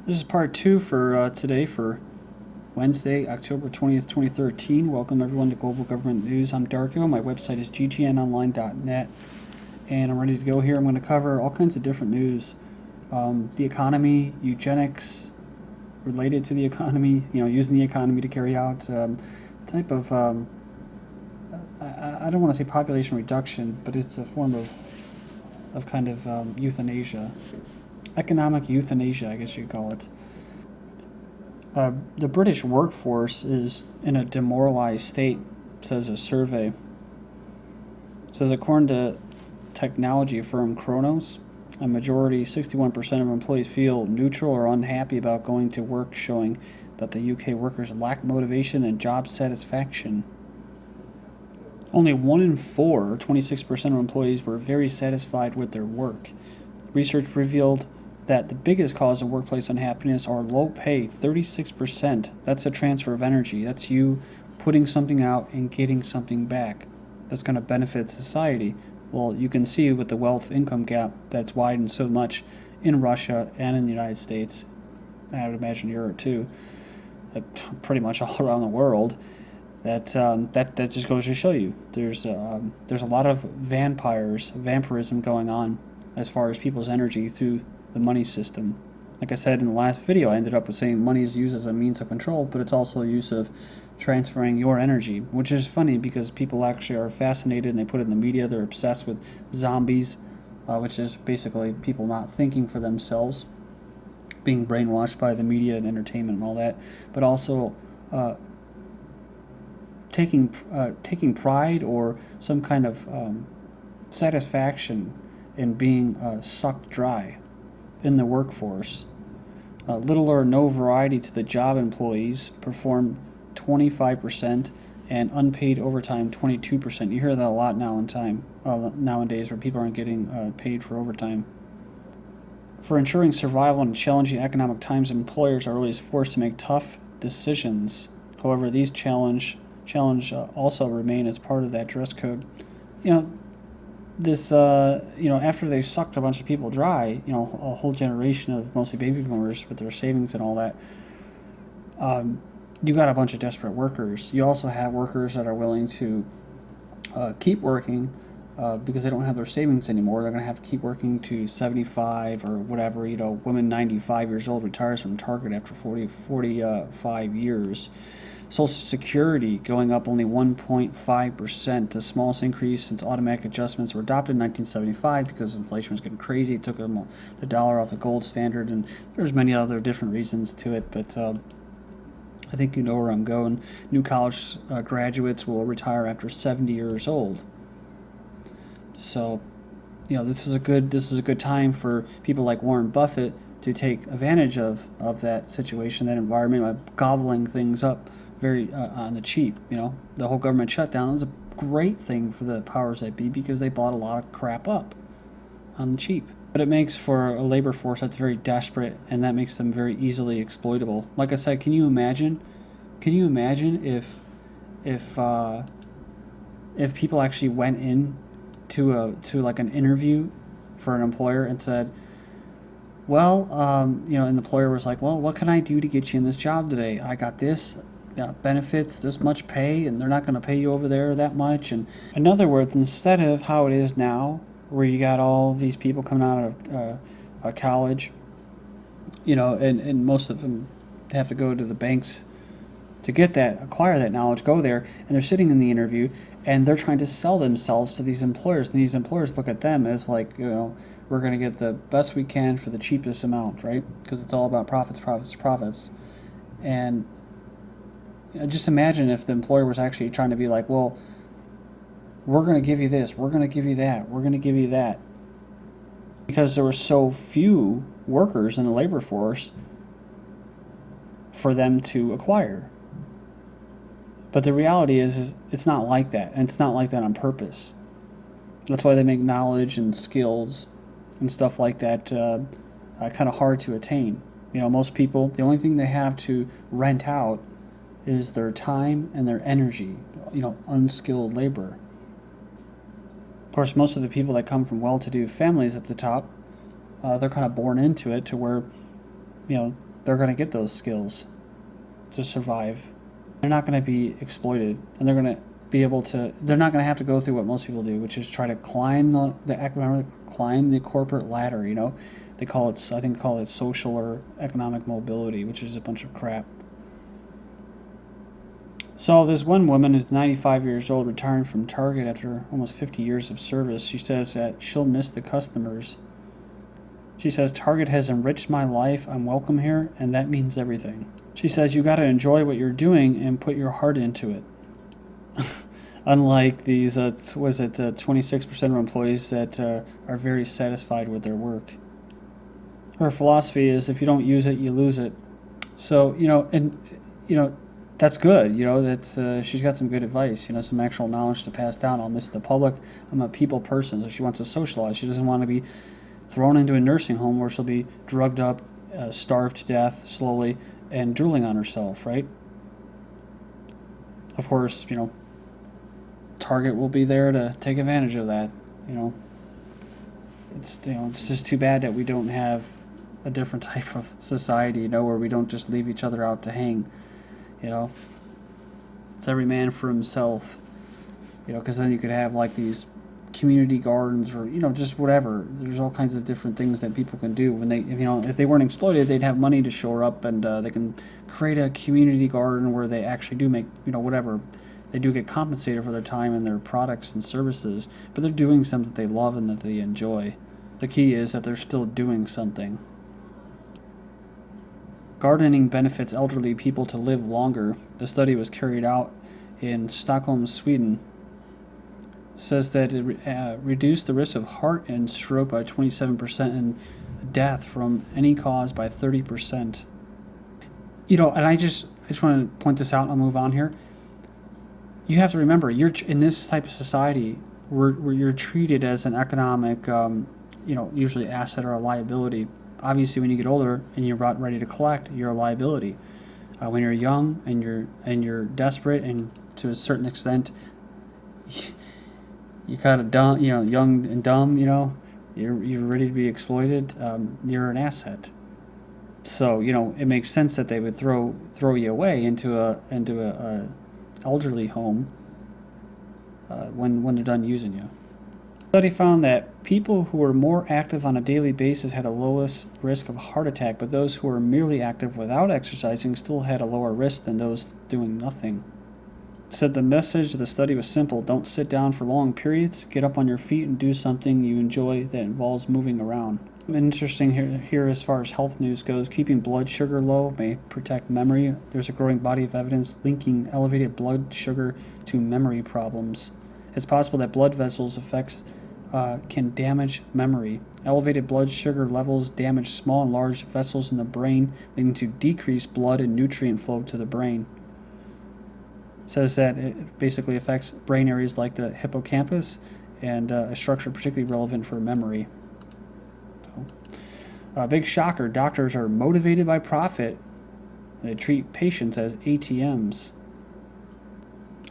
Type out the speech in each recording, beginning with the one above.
This is part two for today for Wednesday, October 20th, 2013. Welcome everyone to Global Government News. I'm Darko. My website is ggnonline.net, and I'm ready to go here. I'm going to cover all kinds of different news. The economy, eugenics, related to the economy, using the economy to carry out type of, I don't want to say population reduction, but it's a form of kind of euthanasia. Economic euthanasia, I guess you'd call it. The British workforce is in a demoralized state, says a survey. It says according to technology firm Kronos, a majority, 61% of employees feel neutral or unhappy about going to work, showing that the UK workers lack motivation and job satisfaction. Only 1 in 4, 26% of employees, were very satisfied with their work. Research revealed that the biggest cause of workplace unhappiness are low pay, 36%. That's a transfer of energy. That's you putting something out and getting something back. That's going to benefit society. Well, you can see with the wealth income gap that's widened so much in Russia and in the United States, I would imagine Europe too, pretty much all around the world. That just goes to show you there's a lot of vampirism going on as far as people's energy through the money system. Like I said in the last video, I ended up with saying money is used as a means of control, but it's also a use of transferring your energy, which is funny because people actually are fascinated and they put it in the media. They're obsessed with zombies, which is basically people not thinking for themselves, being brainwashed by the media and entertainment and all that, but also taking pride or some kind of satisfaction in being sucked dry in the workforce. Little or no variety to the job. Employees perform 25% and unpaid overtime 22%. You hear that a lot nowadays, where people aren't getting paid for overtime. For ensuring survival in challenging economic times, employers are always forced to make tough decisions. However, these challenge also remain as part of that dress code. After they've sucked a bunch of people dry, a whole generation of mostly baby boomers with their savings and all that, you got a bunch of desperate workers. You also have workers that are willing to keep working because they don't have their savings anymore. They're going to have to keep working to 75 or whatever. Women 95 years old retires from Target after 45 years. Social Security going up only 1.5%, the smallest increase since automatic adjustments were adopted in 1975 because inflation was getting crazy. It took the dollar off the gold standard, and there's many other different reasons to it, but I think you know where I'm going. New college graduates will retire after 70 years old. So, this is a good time for people like Warren Buffett to take advantage of that situation, that environment, by gobbling things up very on the cheap. The whole government shutdown was a great thing for the powers that be because they bought a lot of crap up on the cheap. But it makes for a labor force that's very desperate, and that makes them very easily exploitable. Like I said, can you imagine if people actually went in to like an interview for an employer and said, well, and the employer was like, well, what can I do to get you in this job today? I got this, benefits, this much pay, and they're not going to pay you over there that much. And in other words, instead of how it is now, where you got all these people coming out of college, and most of them have to go to the banks to acquire that knowledge, go there, and they're sitting in the interview, and they're trying to sell themselves to these employers, and these employers look at them as like, we're going to get the best we can for the cheapest amount, right? Because it's all about profits. And just imagine if the employer was actually trying to be like, well, we're going to give you this, we're going to give you that, we're going to give you that. Because there were so few workers in the labor force for them to acquire. But the reality is it's not like that, and it's not like that on purpose. That's why they make knowledge and skills and stuff like that kind of hard to attain. Most people, the only thing they have to rent out is their time and their energy, unskilled labor. Of course, most of the people that come from well-to-do families at the top, they're kind of born into it to where, they're going to get those skills to survive. They're not going to be exploited, and they're going to be able to. They're not going to have to go through what most people do, which is try to climb the corporate ladder. You know, they call it. I think call it social or economic mobility, which is a bunch of crap. So this one woman who's 95 years old, retiring from Target after almost 50 years of service, she says that she'll miss the customers. She says, Target has enriched my life. I'm welcome here, and that means everything. She says, you got to enjoy what you're doing and put your heart into it. Unlike these, 26% of employees that are very satisfied with their work. Her philosophy is, if you don't use it, you lose it. So, that's good. That's she's got some good advice. Some actual knowledge to pass down. I'll miss the public. I'm a people person, so she wants to socialize. She doesn't want to be thrown into a nursing home where she'll be drugged up, starved to death slowly, and drooling on herself. Right? Of course, Target will be there to take advantage of that. It's just too bad that we don't have a different type of society. Where we don't just leave each other out to hang. It's every man for himself, because then you could have like these community gardens or, just whatever. There's all kinds of different things that people can do when they, if they weren't exploited, they'd have money to shore up, and they can create a community garden where they actually do make, whatever. They do get compensated for their time and their products and services, but they're doing something that they love and that they enjoy. The key is that they're still doing something. Gardening benefits elderly people to live longer. The study was carried out in Stockholm, Sweden. It says that it reduced the risk of heart and stroke by 27% and death from any cause by 30%. And I just want to point this out and I'll move on here. You have to remember, you're in this type of society where you're treated as an economic, usually asset or a liability. Obviously, when you get older and you're about ready to collect, you're a liability. When you're young and you're desperate, and to a certain extent, you kind of dumb, young and dumb, you're ready to be exploited. You're an asset. So it makes sense that they would throw you away into a elderly home when they're done using you. The study found that people who were more active on a daily basis had a lowest risk of heart attack, but those who were merely active without exercising still had a lower risk than those doing nothing. It said the message of the study was simple: don't sit down for long periods, get up on your feet and do something you enjoy that involves moving around. Interesting here as far as health news goes, keeping blood sugar low may protect memory. There's a growing body of evidence linking elevated blood sugar to memory problems. It's possible that blood vessels effects can damage memory. Elevated blood sugar levels damage small and large vessels in the brain, leading to decreased blood and nutrient flow to the brain. It says that it basically affects brain areas like the hippocampus and a structure particularly relevant for memory. So, big shocker, doctors are motivated by profit. They treat patients as ATMs.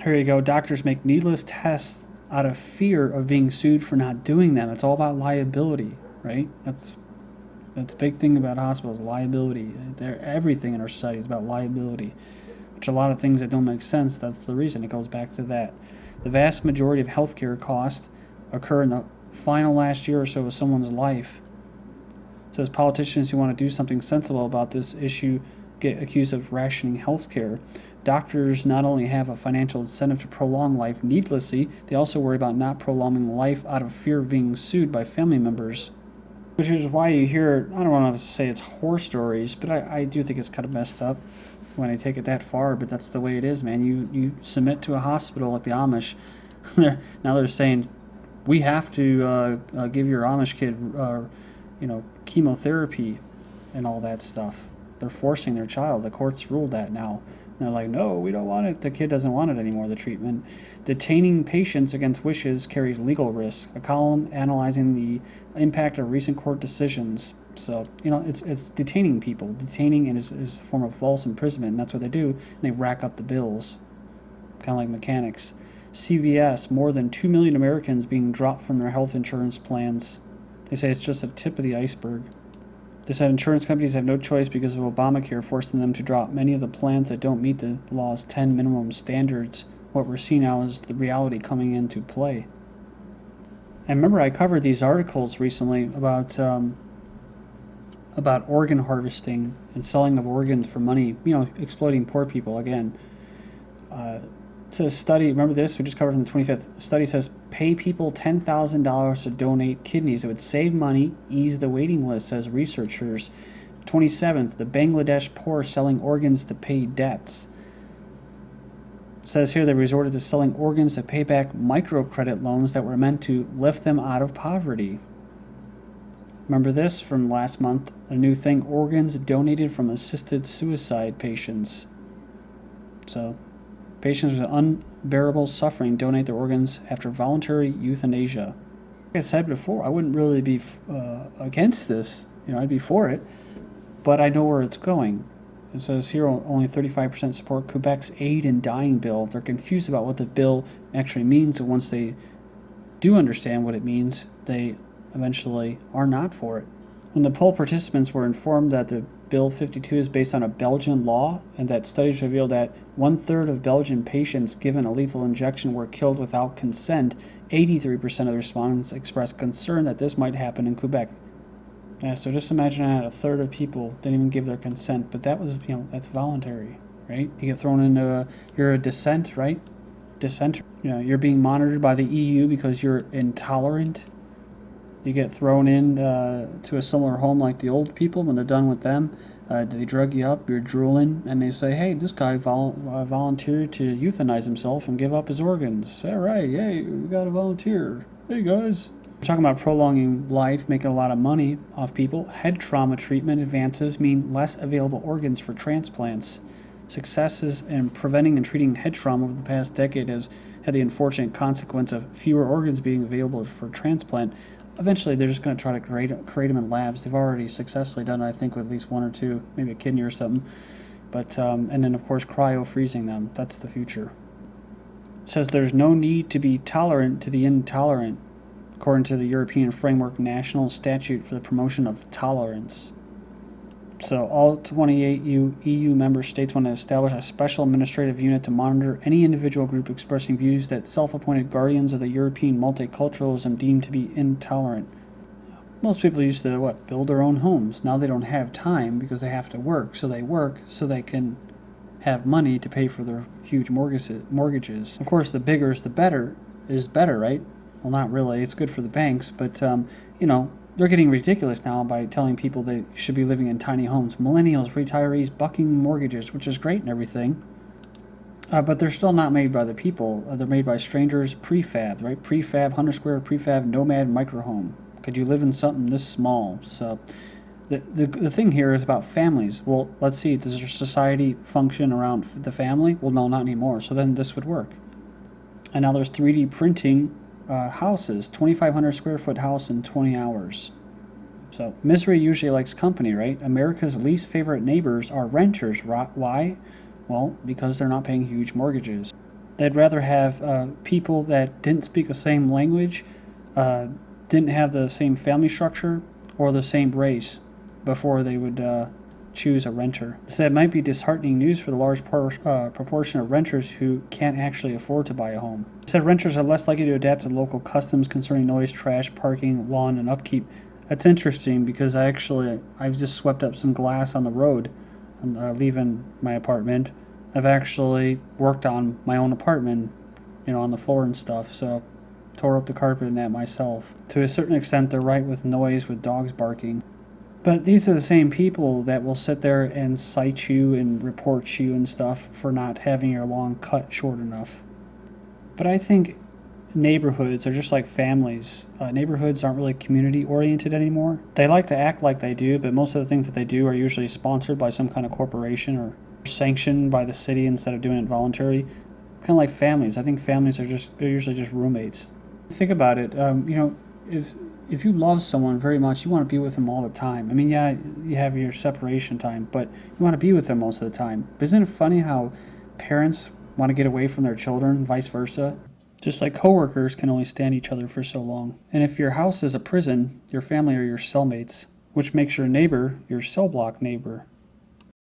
Here you go, doctors make needless tests out of fear of being sued for not doing them. It's all about liability, right? That's a big thing about hospitals, liability. Everything in our society is about liability, which a lot of things that don't make sense, that's the reason. It goes back to that. The vast majority of healthcare costs occur in the final last year or so of someone's life. It says politicians who want to do something sensible about this issue get accused of rationing healthcare. Doctors not only have a financial incentive to prolong life needlessly, they also worry about not prolonging life out of fear of being sued by family members. Which is why you hear, I don't want to say it's horror stories, but I do think it's kind of messed up when I take it that far, but that's the way it is, man. You submit to a hospital like the Amish. Now they're saying, we have to give your Amish kid, chemotherapy and all that stuff. They're forcing their child. The courts ruled that now. And they're like, no, we don't want it. The kid doesn't want it anymore, the treatment. Detaining patients against wishes carries legal risk. A column analyzing the impact of recent court decisions. So, it's detaining people. Detaining is a form of false imprisonment, and that's what they do. And they rack up the bills, kind of like mechanics. CVS, more than 2 million Americans being dropped from their health insurance plans. They say it's just a tip of the iceberg. They said insurance companies have no choice because of Obamacare forcing them to drop many of the plans that don't meet the law's 10 minimum standards. What we're seeing now is the reality coming into play. And remember, I covered these articles recently about organ harvesting and selling of organs for money, exploiting poor people again. It says study, remember this, we just covered on the 25th. Study says pay people $10,000 to donate kidneys. It would save money, ease the waiting list, says researchers. 27th, the Bangladesh poor selling organs to pay debts. It says here they resorted to selling organs to pay back microcredit loans that were meant to lift them out of poverty. Remember this from last month, a new thing, organs donated from assisted suicide patients. So, patients with unbearable suffering donate their organs after voluntary euthanasia. Like I said before, I wouldn't really be against this. I'd be for it, but I know where it's going. It says here only 35% support Quebec's aid in dying bill. They're confused about what the bill actually means, and once they do understand what it means, they eventually are not for it. When the poll participants were informed that the Bill 52 is based on a Belgian law and that studies revealed that 1/3 of Belgian patients given a lethal injection were killed without consent, 83% of the respondents expressed concern that this might happen in Quebec. Yeah, so just imagine that a third of people didn't even give their consent, but that was, that's voluntary, right? You get thrown into you're a dissent, right? Dissenter. You're being monitored by the EU because you're intolerant. You get thrown in to a similar home like the old people. When they're done with them, they drug you up, you're drooling, and they say, hey, this guy volunteered to euthanize himself and give up his organs. All right, yay, we got a volunteer. Hey, guys. We're talking about prolonging life, making a lot of money off people. Head trauma treatment advances mean less available organs for transplants. Successes in preventing and treating head trauma over the past decade has had the unfortunate consequence of fewer organs being available for transplant. Eventually, they're just going to try to create them in labs. They've already successfully done it, I think, with at least one or two, maybe a kidney or something. But and then, of course, cryo-freezing them. That's the future. It says there's no need to be tolerant to the intolerant, according to the European Framework National Statute for the Promotion of Tolerance. So all 28 EU member states want to establish a special administrative unit to monitor any individual group expressing views that self-appointed guardians of the European multiculturalism deem to be intolerant. Most people used to, build their own homes. Now they don't have time because they have to work. So they work so they can have money to pay for their huge mortgages. Of course, the bigger is the better, right? Well, not really. It's good for the banks, but, they're getting ridiculous now by telling people they should be living in tiny homes. Millennials, retirees, bucking mortgages, which is great and everything. But they're still not made by the people. They're made by strangers, prefab, right? Prefab, 100 square, prefab, nomad, microhome. Could you live in something this small? So the thing here is about families. Well, let's see, does our society function around the family? Well, no, not anymore. So then this would work. And now there's 3D printing houses, 2,500 square foot house in 20 hours. So misery usually likes company, right? America's least favorite neighbors are renters. Why? Well, because they're not paying huge mortgages. They'd rather have people that didn't speak the same language, didn't have the same family structure, or the same race before they would choose a renter. So it might be disheartening news for the large proportion of renters who can't actually afford to buy a home. It said renters are less likely to adapt to local customs concerning noise, trash, parking, lawn, and upkeep. That's interesting because I've just swept up some glass on the road leaving my apartment. I've actually worked on my own apartment, on the floor and stuff, so tore up the carpet and that myself. To a certain extent, they're right with noise, with dogs barking. But these are the same people that will sit there and cite you and report you and stuff for not having your lawn cut short enough. But I think neighborhoods are just like families. Neighborhoods aren't really community-oriented anymore. They like to act like they do, but most of the things that they do are usually sponsored by some kind of corporation or sanctioned by the city instead of doing it voluntarily. Kind of like families. I think families they're usually just roommates. Think about it. If you love someone very much, you want to be with them all the time. I mean, yeah, you have your separation time, but you want to be with them most of the time. But isn't it funny how parents want to get away from their children, vice versa? Just like coworkers can only stand each other for so long. And if your house is a prison, your family are your cellmates. which makes your neighbor your cell block neighbor.